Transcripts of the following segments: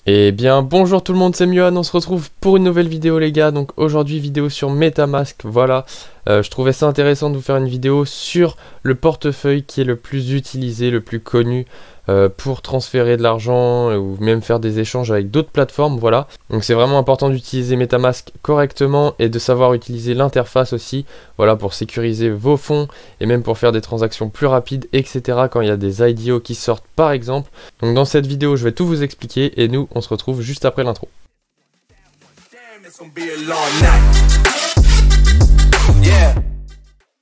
Eh bien bonjour tout le monde, c'est Muhan, on se retrouve pour une nouvelle vidéo les gars. Donc aujourd'hui vidéo sur Metamask, voilà. Je trouvais ça intéressant de vous faire une vidéo sur le portefeuille qui est le plus utilisé, le plus connu pour transférer de l'argent ou même faire des échanges avec d'autres plateformes, voilà. Donc c'est vraiment important d'utiliser Metamask correctement et de savoir utiliser l'interface aussi, voilà, pour sécuriser vos fonds et même pour faire des transactions plus rapides, etc. quand il y a des IDO qui sortent par exemple. Donc dans cette vidéo je vais tout vous expliquer et nous on se retrouve juste après l'intro.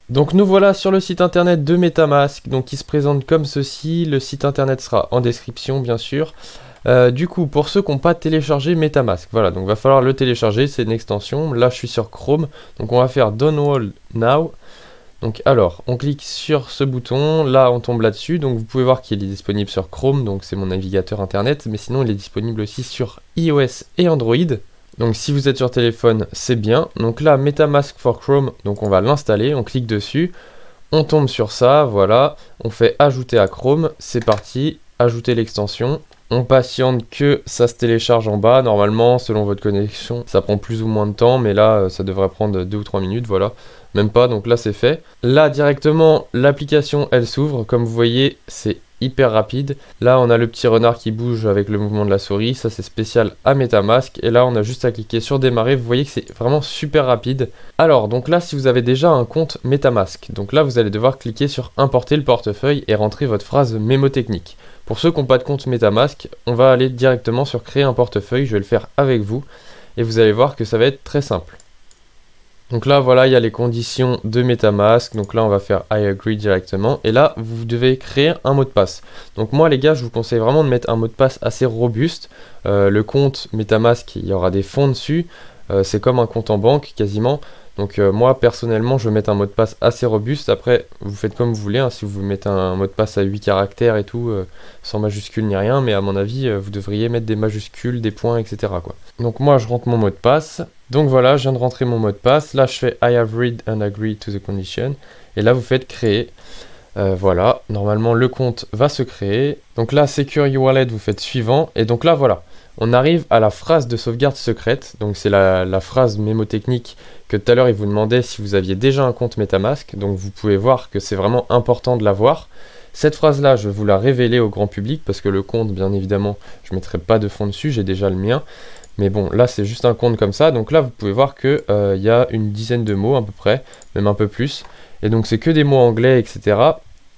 Donc nous voilà sur le site internet de Metamask, donc qui se présente comme ceci. Le site internet sera en description bien sûr. Du coup pour ceux qui n'ont pas téléchargé Metamask, voilà, donc va falloir le télécharger, c'est une extension. Là je suis sur Chrome, donc on va faire Download Now. Donc alors on clique sur ce bouton, là on tombe là-dessus, donc vous pouvez voir qu'il est disponible sur Chrome, donc c'est mon navigateur internet, mais sinon il est disponible aussi sur iOS et Android. Donc si vous êtes sur téléphone, c'est bien. Donc là, Metamask for Chrome, donc on va l'installer, on clique dessus, on tombe sur ça, voilà, on fait ajouter à Chrome, c'est parti, ajouter l'extension. On patiente que ça se télécharge en bas, normalement, selon votre connexion, ça prend plus ou moins de temps, mais là, ça devrait prendre 2 ou 3 minutes, voilà, même pas, donc là c'est fait. Là, directement, l'application, elle s'ouvre, comme vous voyez, c'est hyper rapide. Là on a le petit renard qui bouge avec le mouvement de la souris, ça c'est spécial à Metamask, et là on a juste à cliquer sur démarrer. Vous voyez que c'est vraiment super rapide. Alors donc là si vous avez déjà un compte Metamask, donc là vous allez devoir cliquer sur importer le portefeuille et rentrer votre phrase mémotechnique. Pour ceux qui n'ont pas de compte Metamask, on va aller directement sur créer un portefeuille, je vais le faire avec vous et vous allez voir que ça va être très simple. Donc là voilà, il y a les conditions de Metamask, donc là on va faire I agree directement, et là vous devez créer un mot de passe. Donc moi les gars, je vous conseille vraiment de mettre un mot de passe assez robuste. Le compte Metamask, il y aura des fonds dessus, c'est comme un compte en banque quasiment. Donc moi personnellement je vais mettre un mot de passe assez robuste. Après vous faites comme vous voulez, hein, si vous mettez un mot de passe à 8 caractères et tout, sans majuscules ni rien, mais à mon avis vous devriez mettre des majuscules, des points, etc. quoi. Donc moi je rentre mon mot de passe. Donc voilà, je viens de rentrer mon mot de passe. Là je fais I have read and agree to the condition. Et là vous faites créer. Voilà, normalement le compte va se créer. Donc là Secure Your Wallet, vous faites suivant. Et donc là voilà, on arrive à la phrase de sauvegarde secrète. Donc c'est la phrase mémotechnique que tout à l'heure il vous demandait si vous aviez déjà un compte Metamask. Donc vous pouvez voir que c'est vraiment important de l'avoir. Cette phrase là je vais vous la révéler au grand public parce que le compte bien évidemment je ne mettrai pas de fond dessus, j'ai déjà le mien. Mais bon, là c'est juste un compte comme ça, donc là vous pouvez voir qu'il y a une dizaine de mots à peu près, même un peu plus. Et donc c'est que des mots anglais, etc.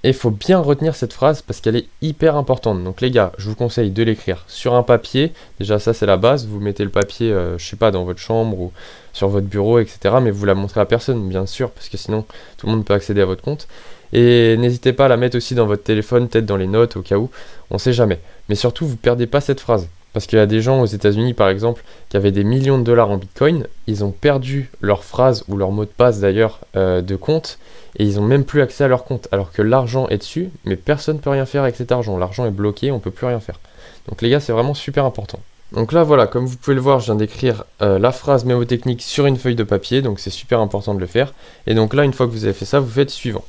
Et il faut bien retenir cette phrase parce qu'elle est hyper importante. Donc les gars, je vous conseille de l'écrire sur un papier. Déjà ça c'est la base, vous mettez le papier, je sais pas, dans votre chambre ou sur votre bureau, etc. Mais vous la montrez à personne, bien sûr, parce que sinon tout le monde peut accéder à votre compte. Et n'hésitez pas à la mettre aussi dans votre téléphone, peut-être dans les notes au cas où, on sait jamais. Mais surtout, vous perdez pas cette phrase. Parce qu'il y a des gens aux États-Unis par exemple qui avaient des millions de dollars en bitcoin, ils ont perdu leur phrase ou leur mot de passe d'ailleurs de compte et ils n'ont même plus accès à leur compte alors que l'argent est dessus mais personne ne peut rien faire avec cet argent. L'argent est bloqué, on ne peut plus rien faire. Donc les gars, c'est vraiment super important. Donc là voilà, comme vous pouvez le voir, je viens d'écrire la phrase mémotechnique sur une feuille de papier, donc c'est super important de le faire. Et donc là, une fois que vous avez fait ça, vous faites suivant.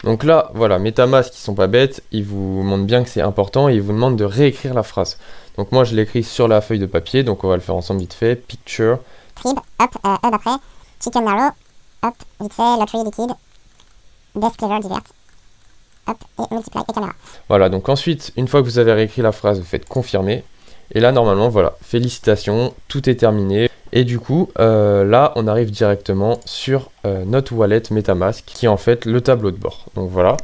Donc là, voilà, Metamask, ils sont pas bêtes, ils vous montrent bien que c'est important et ils vous demandent de réécrire la phrase. Donc moi, je l'écris sur la feuille de papier, donc on va le faire ensemble vite fait. Picture. Trib, hop, hub après. Chicken marrow, hop, vite fait, lottery liquide. Death cleaver divert. Hop, et multiply et caméra. Voilà, donc ensuite, une fois que vous avez réécrit la phrase, vous faites confirmer. Et là, normalement, voilà, félicitations, tout est terminé. Et du coup, là, on arrive directement sur notre wallet Metamask, qui est en fait le tableau de bord. Donc voilà.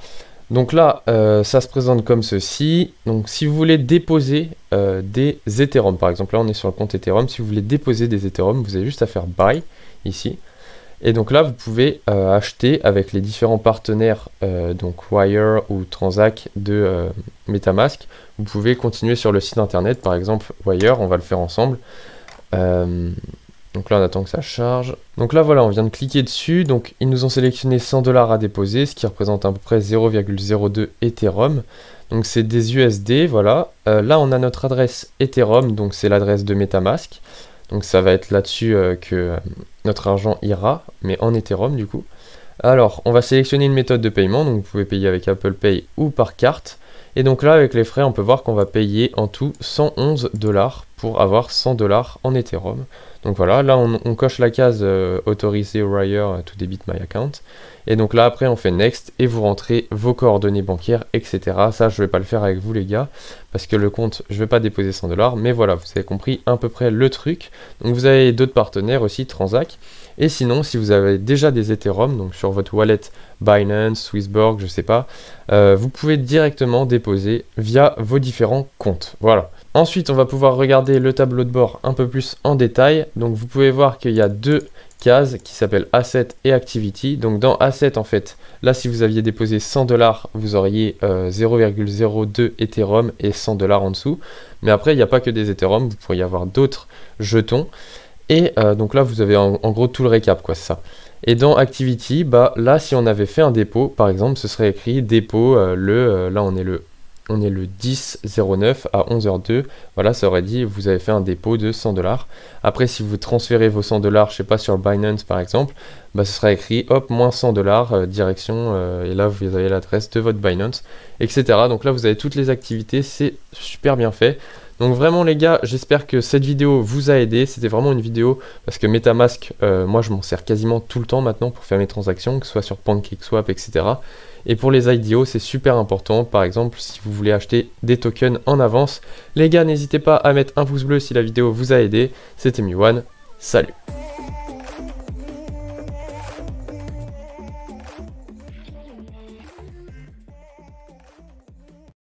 Donc là, ça se présente comme ceci. Donc si vous voulez déposer des Ethereum, par exemple, là on est sur le compte Ethereum. Si vous voulez déposer des Ethereum, vous avez juste à faire Buy, ici. Et donc là, vous pouvez acheter avec les différents partenaires, donc Wire ou Transact de Metamask. Vous pouvez continuer sur le site internet, par exemple Wire, on va le faire ensemble. Donc là on attend que ça charge. Donc là voilà, on vient de cliquer dessus. Donc ils nous ont sélectionné 100 $ à déposer, ce qui représente à peu près 0,02 Ethereum. Donc c'est des USD, voilà. Là on a notre adresse Ethereum, donc c'est l'adresse de Metamask. Donc ça va être là-dessus que notre argent ira, mais en Ethereum du coup. Alors on va sélectionner une méthode de paiement, donc vous pouvez payer avec Apple Pay ou par carte. Et donc là avec les frais, on peut voir qu'on va payer en tout 111 $ pour avoir 100 $ en Ethereum. Donc voilà, là on coche la case autoriser wire to debit my account. Et donc là après on fait next et vous rentrez vos coordonnées bancaires, etc. Ça je vais pas le faire avec vous les gars, parce que le compte je vais pas déposer 100 $, mais voilà, vous avez compris à peu près le truc. Donc vous avez d'autres partenaires aussi, Transac. Et sinon, si vous avez déjà des Ethereum, donc sur votre wallet Binance, Swissborg, je sais pas, vous pouvez directement déposer via vos différents comptes. Voilà. Ensuite, on va pouvoir regarder le tableau de bord un peu plus en détail. Donc vous pouvez voir qu'il y a deux cases qui s'appellent Asset et Activity. Donc dans Asset, en fait, là si vous aviez déposé 100 $, vous auriez 0,02 Ethereum et 100 $ en dessous. Mais après, il n'y a pas que des Ethereum, vous pourriez avoir d'autres jetons. Et donc là, vous avez en gros tout le récap, quoi, c'est ça. Et dans Activity, bah là, si on avait fait un dépôt, par exemple, ce serait écrit dépôt, là on est le 10/09 à 11h02, voilà, ça aurait dit vous avez fait un dépôt de 100 $. Après, si vous transférez vos 100 $, je sais pas, sur Binance par exemple, bah ce sera écrit hop, moins 100 $, direction, et là vous avez l'adresse de votre Binance, etc. Donc là, vous avez toutes les activités, c'est super bien fait. Donc vraiment les gars, j'espère que cette vidéo vous a aidé. C'était vraiment une vidéo parce que MetaMask, moi je m'en sers quasiment tout le temps maintenant pour faire mes transactions, que ce soit sur PancakeSwap, etc. Et pour les IDO, c'est super important. Par exemple, si vous voulez acheter des tokens en avance, les gars, n'hésitez pas à mettre un pouce bleu si la vidéo vous a aidé. C'était Miwan, salut!